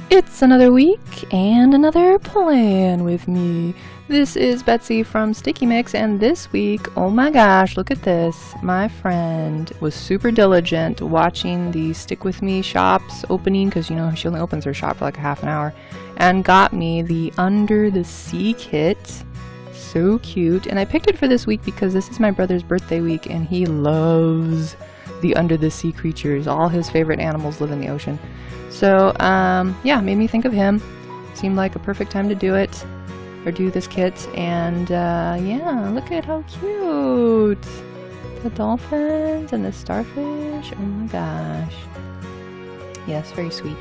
It's another week and another plan with me. This is Betsy from Sticky Mix, and this week, oh my gosh, look at this. My friend was super diligent watching the Stick With Me shops opening, because you know she only opens her shop for like a half an hour, and got me the Under the Sea kit. So cute. And I picked it for this week because this is my brother's birthday week and he loves the under the sea creatures. All his favorite animals live in the ocean. So yeah, made me think of him. Seemed like a perfect time to do it, or do this kit. And yeah, look at how cute the dolphins and the starfish. Oh my gosh, yes, very sweet.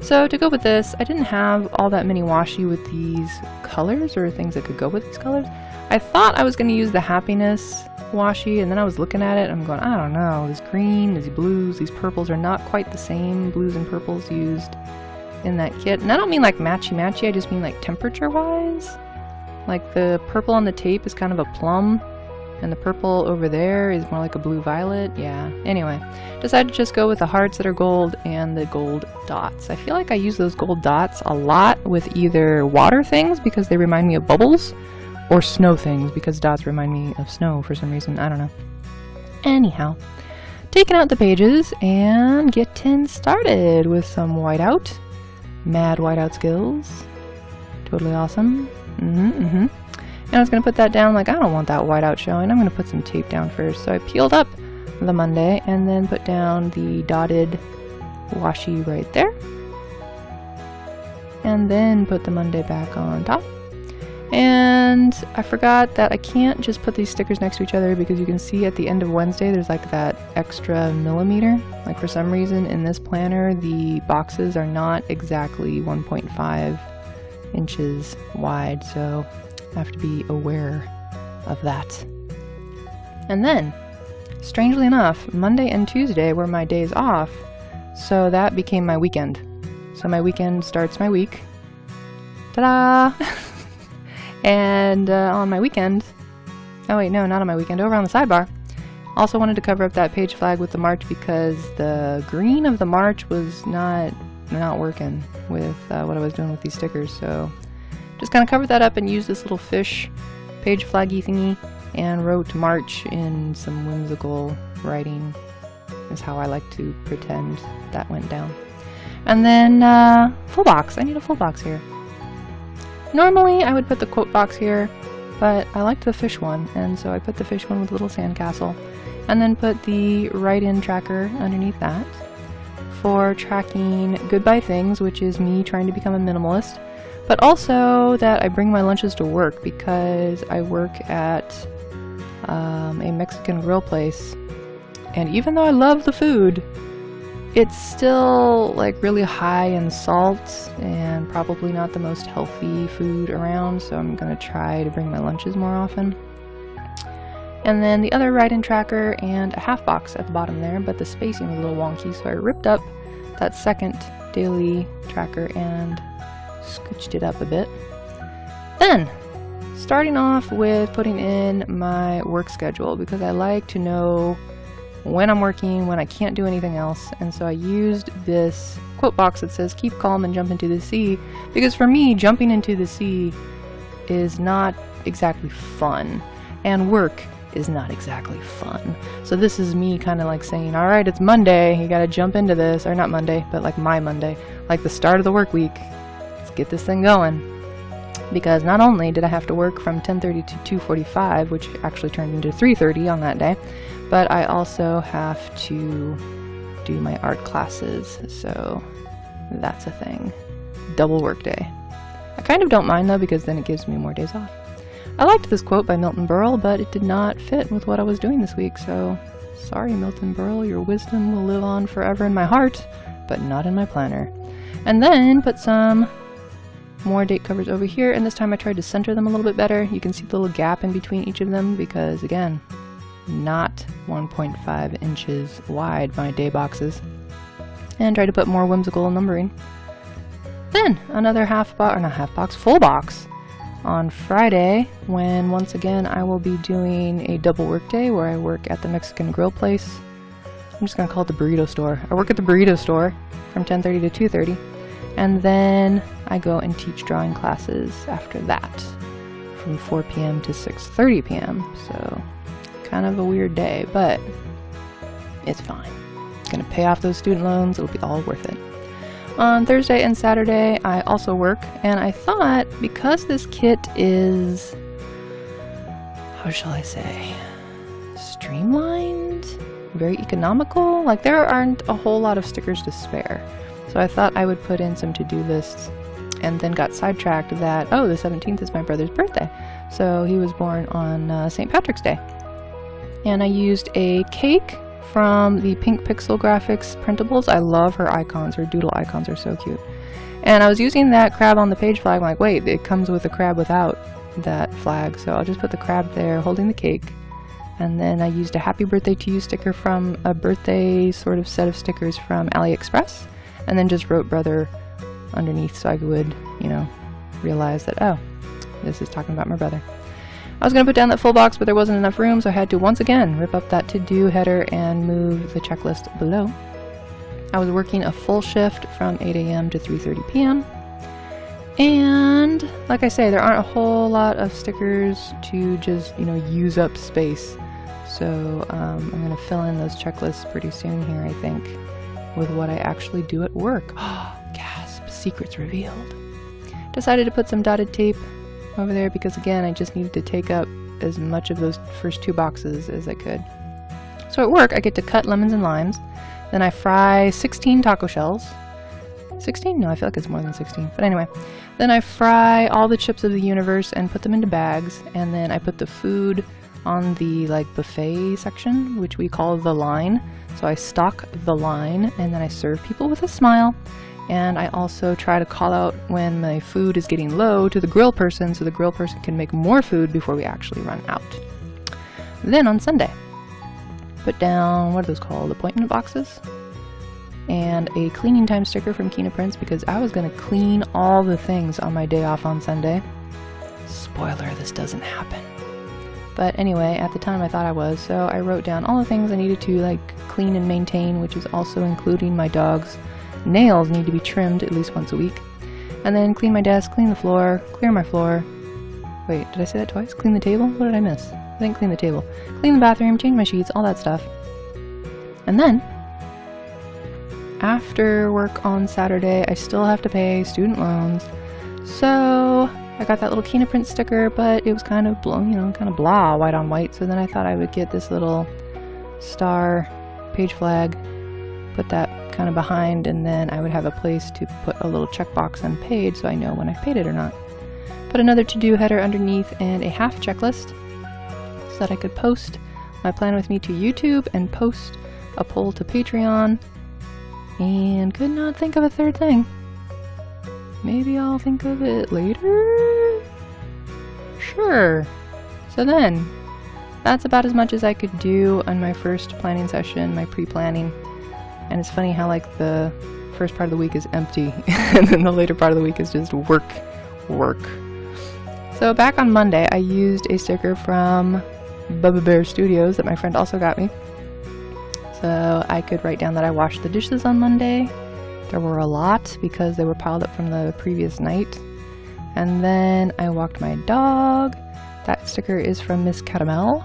So to go with this, I didn't have all that many washi with these colors or things that could go with these colors. I thought I was going to use the happiness washi, and then I was looking at it and I'm going, I don't know, this green, these blues, these purples are not quite the same blues and purples used in that kit. And I don't mean like matchy-matchy, I just mean like temperature-wise. Like the purple on the tape is kind of a plum, and the purple over there is more like a blue-violet. Yeah, anyway, decided to just go with the hearts that are gold and the gold dots. I feel like I use those gold dots a lot with either water things because they remind me of bubbles, or snow things because dots remind me of snow for some reason. I don't know. Anyhow, taking out the pages and getting started with some whiteout. Mad whiteout skills. Totally awesome. And I was going to put that down like, I don't want that whiteout showing. I'm going to put some tape down first. So I peeled up the Monday and then put down the dotted washi right there. And then put the Monday back on top. And I forgot that I can't just put these stickers next to each other because you can see at the end of Wednesday there's like that extra millimeter. Like for some reason in this planner the boxes are not exactly 1.5 inches wide, so I have to be aware of that. And then, strangely enough, Monday and Tuesday were my days off, so that became my weekend. So my weekend starts my week. Ta-da! And on my weekend, oh wait, no, not on my weekend, over on the sidebar, also wanted to cover up that page flag with the March because the green of the March was not working with what I was doing with these stickers, so just kind of covered that up and used this little fish page flaggy thingy and wrote March in some whimsical writing, is how I like to pretend that went down. And then full box. I need a full box here. Normally I would put the quote box here, but I liked the fish one, and so I put the fish one with a little sandcastle, and then put the write-in tracker underneath that for tracking goodbye things, which is me trying to become a minimalist, but also that I bring my lunches to work because I work at a Mexican grill place, and even though I love the food, it's still like really high in salt and probably not the most healthy food around, so I'm gonna try to bring my lunches more often. And then the other write-in tracker and a half box at the bottom there, but the spacing was a little wonky, so I ripped up that second daily tracker and scooched it up a bit. Then, starting off with putting in my work schedule, because I like to know when I'm working, when I can't do anything else, and so I used this quote box that says keep calm and jump into the sea, because for me jumping into the sea is not exactly fun, and work is not exactly fun. So this is me kind of like saying, alright, it's Monday, you gotta jump into this, or not Monday, but like my Monday, like the start of the work week. Let's get this thing going. Because not only did I have to work from 10:30 to 2:45, which actually turned into 3:30 on that day, but I also have to do my art classes, so that's a thing. Double work day. I kind of don't mind though, because then it gives me more days off. I liked this quote by Milton Berle, but it did not fit with what I was doing this week, so sorry Milton Berle, your wisdom will live on forever in my heart, but not in my planner. And then put some more date covers over here, and this time I tried to center them a little bit better. You can see the little gap in between each of them because, again, not 1.5 inches wide, my day boxes. And try to put more whimsical numbering. Then another full box on Friday, when once again I will be doing a double work day where I work at the Mexican grill place. I'm just gonna call it the burrito store. I work at the burrito store from 10:30 to 2:30. And then I go and teach drawing classes after that from 4 p.m. to 6:30 p.m. So kind of a weird day, but it's fine. It's gonna pay off those student loans. It'll be all worth it. On Thursday and Saturday, I also work, and I thought because this kit is, how shall I say, streamlined, very economical, like there aren't a whole lot of stickers to spare. So I thought I would put in some to-do lists, and then got sidetracked that, oh, the 17th is my brother's birthday. So he was born on St. Patrick's Day. And I used a cake from the Pink Pixel Graphics printables. I love her icons. Her doodle icons are so cute. And I was using that crab on the page flag. I'm like, wait, it comes with a crab without that flag. So I'll just put the crab there holding the cake. And then I used a happy birthday to you sticker from a birthday sort of set of stickers from AliExpress. And then just wrote brother underneath so I would, you know, realize that, oh, this is talking about my brother. I was going to put down that full box, but there wasn't enough room, so I had to once again rip up that to-do header and move the checklist below. I was working a full shift from 8 a.m. to 3:30 p.m. And like I say, there aren't a whole lot of stickers to just, you know, use up space. So I'm going to fill in those checklists pretty soon here, I think, with what I actually do at work. Gasp, secrets revealed. Decided to put some dotted tape over there because, again, I just needed to take up as much of those first 2 boxes as I could. So at work, I get to cut lemons and limes. Then I fry 16 taco shells. 16? No, I feel like it's more than 16. But anyway, then I fry all the chips of the universe and put them into bags. And then I put the food on the like buffet section, which we call the line. So I stock the line and then I serve people with a smile. And I also try to call out when my food is getting low to the grill person so the grill person can make more food before we actually run out. Then on Sunday, put down, what are those called, appointment boxes? And a cleaning time sticker from Kina Prints because I was going to clean all the things on my day off on Sunday. Spoiler, this doesn't happen. But anyway, at the time I thought I was, so I wrote down all the things I needed to like clean and maintain, which is also including my dog's nails need to be trimmed at least once a week. And then clean my desk, clean the floor, clear my floor. Wait, did I say that twice? Clean the table? What did I miss? I think clean the table. Clean the bathroom, change my sheets, all that stuff. And then, after work on Saturday, I still have to pay student loans. So I got that little Kina Print sticker, but it was kind of blown, you know, kind of blah, white on white. So then I thought I would get this little star page flag, put that kind of behind, and then I would have a place to put a little checkbox on paid so I know when I paid it or not. Put another to-do header underneath and a half checklist so that I could post my plan with me to YouTube and post a poll to Patreon, and could not think of a third thing. Maybe I'll think of it later? Sure. So then, that's about as much as I could do on my first planning session, my pre-planning. And it's funny how like the first part of the week is empty and then the later part of the week is just work. So back on Monday, I used a sticker from Bubba Bear Studios that my friend also got me. So I could write down that I washed the dishes on Monday. There were a lot because they were piled up from the previous night. And then I walked my dog. That sticker is from Miss Caramel.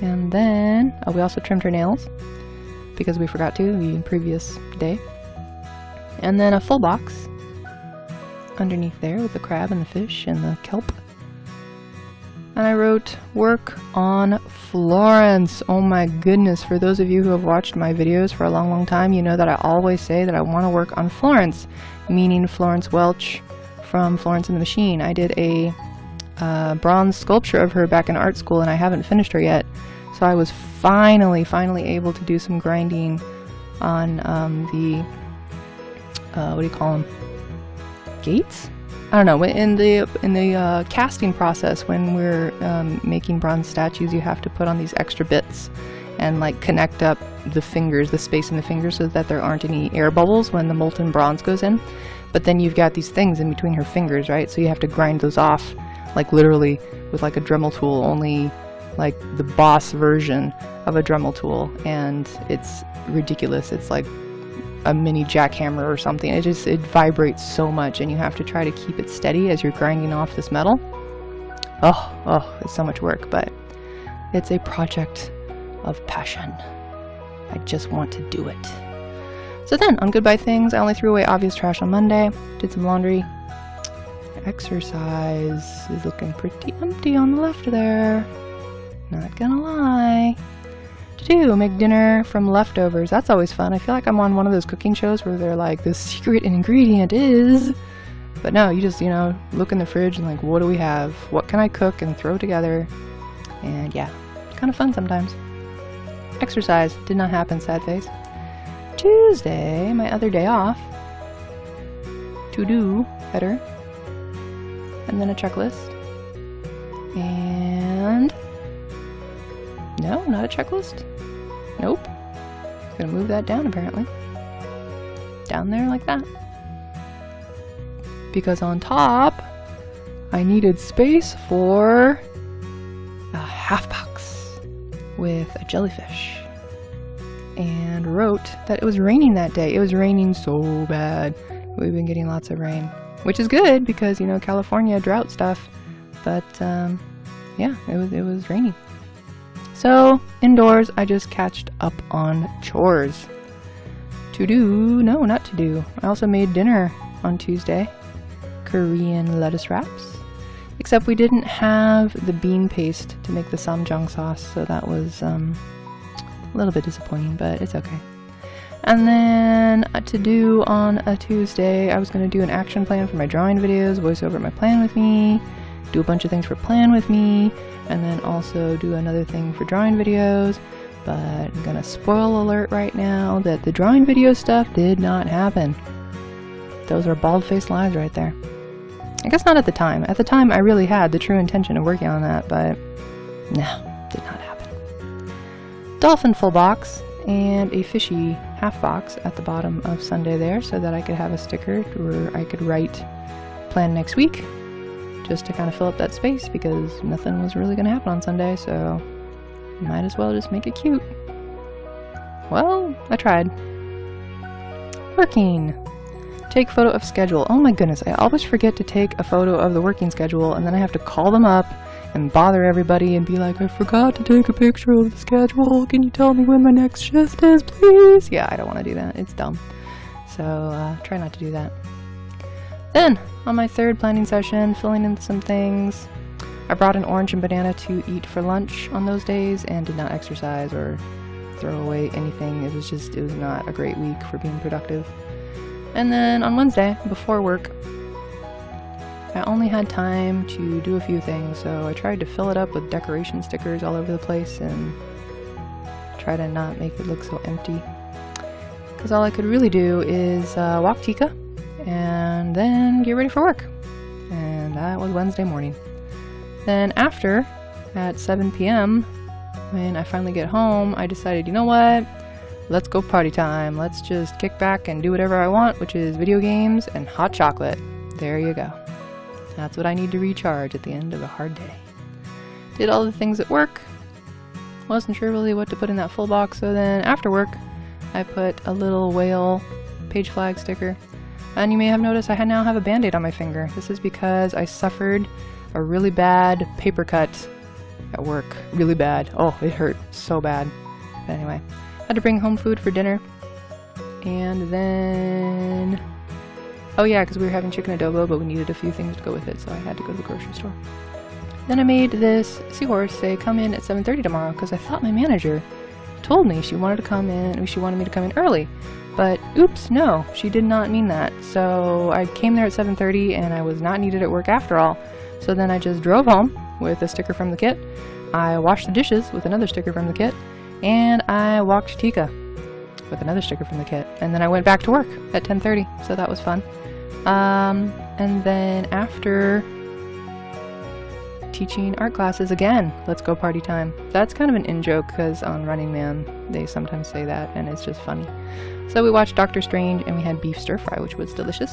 And then, oh, we also trimmed her nails because we forgot to the previous day. And then a full box underneath there with the crab and the fish and the kelp. And I wrote, work on Florence. Oh my goodness, for those of you who have watched my videos for a long time, you know that I always say that I want to work on Florence, meaning Florence Welch from Florence and the Machine. I did a bronze sculpture of her back in art school and I haven't finished her yet. So I was finally able to do some grinding on the, what do you call them? Gates? I don't know. In the casting process, when we're making bronze statues, you have to put on these extra bits and like connect up the fingers, the space in the fingers, so that there aren't any air bubbles when the molten bronze goes in. But then you've got these things in between her fingers, right? So you have to grind those off, like literally with like a Dremel tool, only like the boss version of a Dremel tool, and it's ridiculous. It's like a mini jackhammer or something. It vibrates so much, and you have to try to keep it steady as you're grinding off this metal. Oh, it's so much work, but it's a project of passion. I just want to do it. So then, on goodbye things, I only threw away obvious trash on Monday, did some laundry. Exercise is looking pretty empty on the left there. Not gonna lie. To do, make dinner from leftovers. That's always fun. I feel like I'm on one of those cooking shows where they're like, the secret ingredient is... But no, you just, you know, look in the fridge and like, what do we have? What can I cook and throw together? And yeah, it's kind of fun sometimes. Exercise did not happen, sad face. Tuesday, my other day off. To do, header. And then a checklist. And... No, not a checklist. Nope. Gonna move that down apparently. Down there like that. Because on top, I needed space for a half box with a jellyfish. And wrote that it was raining that day. It was raining so bad. We've been getting lots of rain. Which is good because, you know, California drought stuff. But, yeah, it was raining. So, indoors, I just catched up on chores. To do? No, not to do. I also made dinner on Tuesday. Korean lettuce wraps. Except we didn't have the bean paste to make the samjang sauce, so that was a little bit disappointing, but it's okay. And then to do on a Tuesday, I was going to do an action plan for my drawing videos, voice over my plan with me, do a bunch of things for plan with me, and then also do another thing for drawing videos. But I'm going to spoil alert right now that the drawing video stuff did not happen. Those are bald-faced lies right there. I guess not at the time. At the time I really had the true intention of working on that, but no, did not happen. Dolphin full box and a fishy half box at the bottom of Sunday there so that I could have a sticker where I could write plan next week just to kind of fill up that space because nothing was really going to happen on Sunday, so might as well just make it cute. Well, I tried. Working. Take photo of schedule. Oh my goodness, I always forget to take a photo of the working schedule and then I have to call them up and bother everybody and be like, I forgot to take a picture of the schedule. Can you tell me when my next shift is, please? Yeah, I don't want to do that. It's dumb. So, try not to do that. Then, on my third planning session, filling in some things. I brought an orange and banana to eat for lunch on those days and did not exercise or throw away anything. It was not a great week for being productive. And then on Wednesday, before work, I only had time to do a few things, so I tried to fill it up with decoration stickers all over the place and try to not make it look so empty. Because all I could really do is walk Tika and then get ready for work. And that was Wednesday morning. Then after, at 7 p.m., when I finally get home, I decided, you know what? Let's go party time. Let's just kick back and do whatever I want, which is video games and hot chocolate. There you go. That's what I need to recharge at the end of a hard day. Did all the things at work. Wasn't sure really what to put in that full box, so then after work, I put a little whale page flag sticker. And you may have noticed I now have a band-aid on my finger. This is because I suffered a really bad paper cut at work. Really bad. Oh, it hurt so bad. But anyway. Had to bring home food for dinner, and then, oh yeah, because we were having chicken adobo, but we needed a few things to go with it, so I had to go to the grocery store. Then I made this seahorse say come in at 7:30 tomorrow, because I thought my manager told me she wanted me to come in early, but oops, no, she did not mean that. So I came there at 7:30, and I was not needed at work after all. So then I just drove home with a sticker from the kit. I washed the dishes with another sticker from the kit. And I walked Tika with another sticker from the kit. And then I went back to work at 10:30, so that was fun. And then after teaching art classes again, let's go party time. That's kind of an in-joke because on Running Man, they sometimes say that, and it's just funny. So we watched Doctor Strange, and we had beef stir-fry, which was delicious.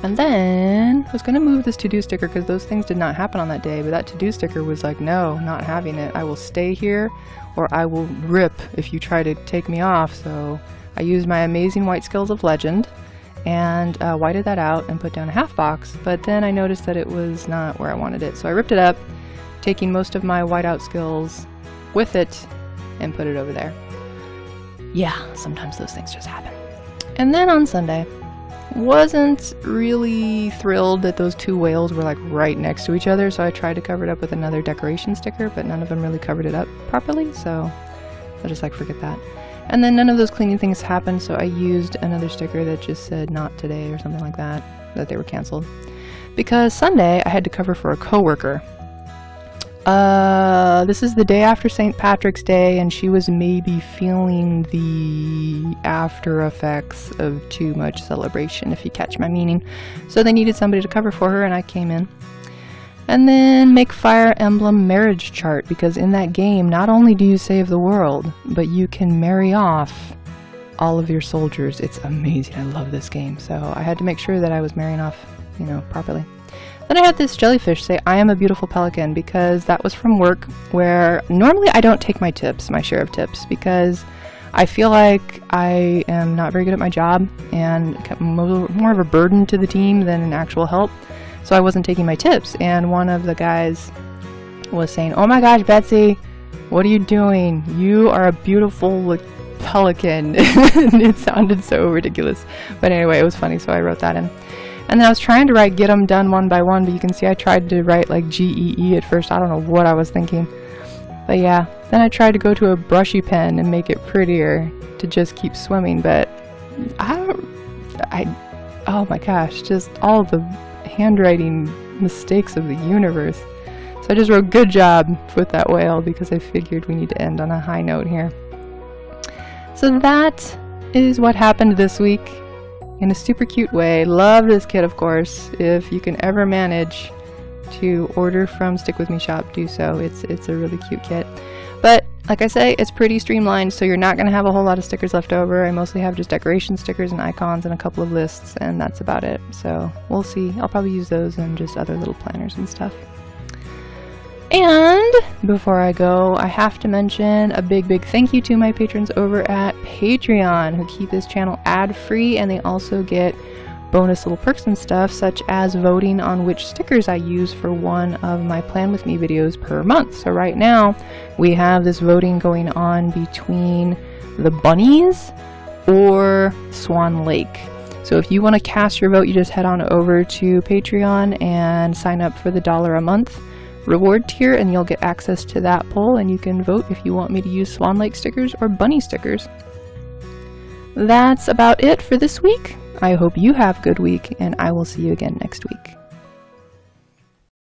And then I was going to move this to-do sticker because those things did not happen on that day, but that to-do sticker was like, no, not having it. I will stay here or I will rip if you try to take me off. So I used my amazing white skills of legend and whited that out and put down a half box, but then I noticed that it was not where I wanted it, so I ripped it up, taking most of my whiteout skills with it and put it over there. Yeah, sometimes those things just happen. And then on Sunday, wasn't really thrilled that those two whales were like right next to each other, so I tried to cover it up with another decoration sticker, but none of them really covered it up properly, so I'll just like forget that. And then none of those cleaning things happened, so I used another sticker that just said not today or something like that, that they were canceled. Because Sunday I had to cover for a coworker. This is the day after St. Patrick's Day, and she was maybe feeling the after effects of too much celebration, if you catch my meaning. So they needed somebody to cover for her, and I came in. And then make Fire Emblem marriage chart, because in that game, not only do you save the world, but you can marry off all of your soldiers. It's amazing. I love this game. So I had to make sure that I was marrying off, you know, properly. Then I had this jellyfish say, "I am a beautiful pelican," because that was from work, where normally I don't take my tips, my share of tips, because I feel like I am not very good at my job and more of a burden to the team than an actual help. So I wasn't taking my tips, and one of the guys was saying, "Oh my gosh, Betsy, what are you doing? You are a beautiful pelican." It sounded so ridiculous. But anyway, it was funny, so I wrote that in. And then I was trying to write "get them done one by one," but you can see I tried to write like GEE at first. I don't know what I was thinking. But yeah, then I tried to go to a brushy pen and make it prettier to just keep swimming, but oh my gosh, just all the handwriting mistakes of the universe. So I just wrote "good job" with that whale, because I figured we need to end on a high note here. So that is what happened this week. In a super cute way. Love this kit, of course. If you can ever manage to order from Stick With Me shop, do so. It's a really cute kit. But like I say, it's pretty streamlined, so you're not going to have a whole lot of stickers left over. I mostly have just decoration stickers and icons and a couple of lists, and that's about it. So we'll see. I'll probably use those in just other little planners and stuff. And before I go, I have to mention a big thank you to my patrons over at Patreon, who keep this channel ad-free, and they also get bonus little perks and stuff, such as voting on which stickers I use for one of my Plan With Me videos per month. So right now, we have this voting going on between the bunnies or Swan Lake. So if you want to cast your vote, you just head on over to Patreon and sign up for the $1 a month reward tier, and you'll get access to that poll, and you can vote if you want me to use Swan Lake stickers or bunny stickers. That's about it for this week. I hope you have a good week, and I will see you again next week.